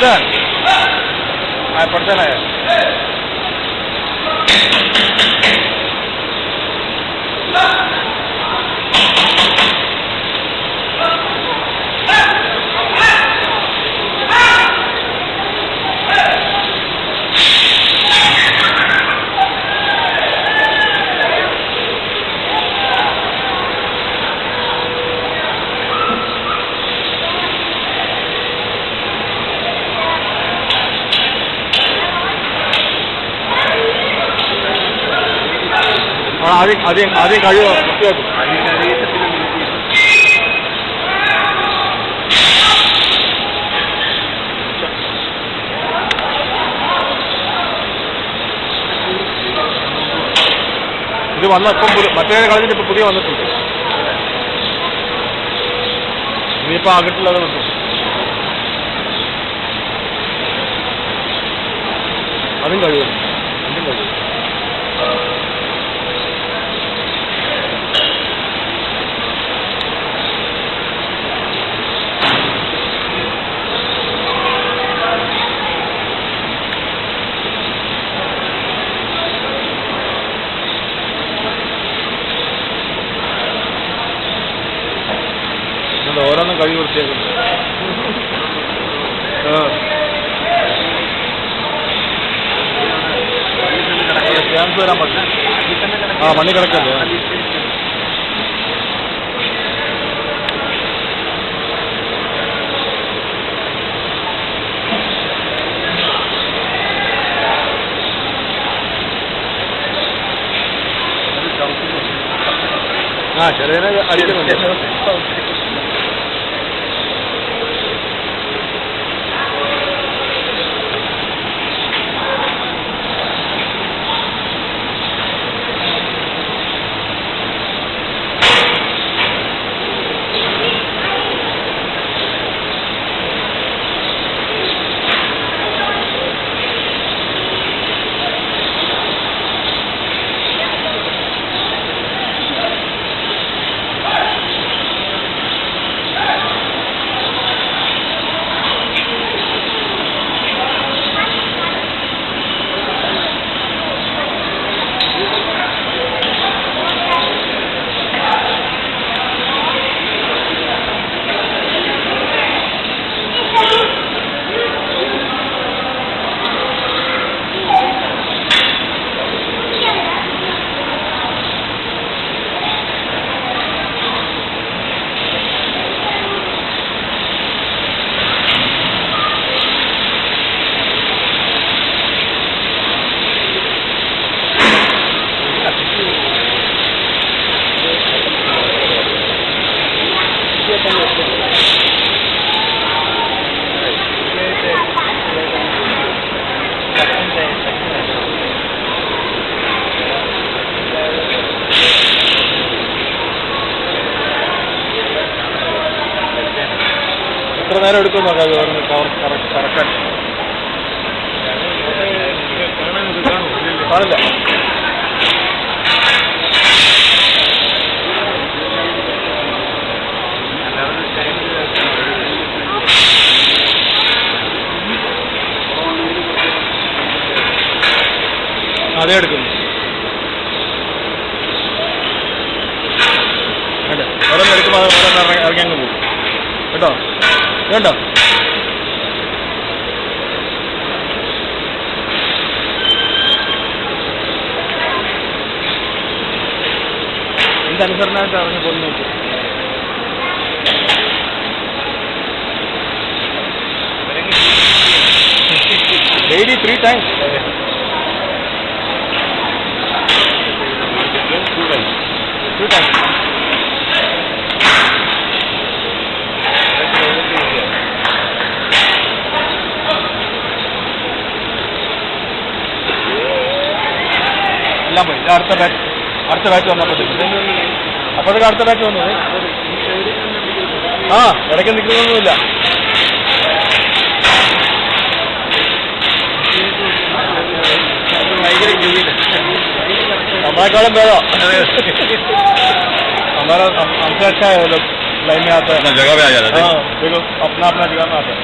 इधर पड़ता है आधी കഴിവ് വൃത്തിയാക്കും. ഇത് വന്ന ഇപ്പം മറ്റേ കളഞ്ഞിട്ട് ഇപ്പം പുതിയ വന്നിട്ടുണ്ട്. ഇനിയിപ്പോൾ ആകിട്ടുള്ളത് കിട്ടും. അതും കഴിയും, രണ്ടും കഴിയും. ഓരോന്നും കഴിവ് വൃത്തിയാക്കുന്നു. ക്യാൻസ് വരാൻ പറ്റില്ല. മണ്ണി കിടക്കല്ലേ. ചെറിയ അടിക്കുന്നുണ്ട്. എത്ര നേരം എടുക്കും നോക്കാം കറക്കാൻ. കാണില്ല. അതേ എടുക്കുന്നു. ഓരോന്ന് എടുക്കുമ്പോൾ അത് ഓരോന്ന് ഇറങ്ങി അങ്ങ് പോകും കേട്ടോ. വേണ്ടോ? ഇതനുസരണമായിട്ട് ഇറങ്ങി പോകുന്നു നോക്കും. Daily 3 times. 2 times. എല്ലാം പോയി. അടുത്ത ബാച്ച് വന്നപ്പോഴത്തേക്ക് അടുത്ത ബാച്ച് വന്നത്. ഇടയ്ക്ക് നിൽക്കുന്നൊന്നുമില്ല. നമ്മളെക്കാളും ഭേദോ. हमारा हमसे अच्छा है वो लोग लाइन में आता है. जगह पे आ जाता है. देखो अपना जगह में आता है.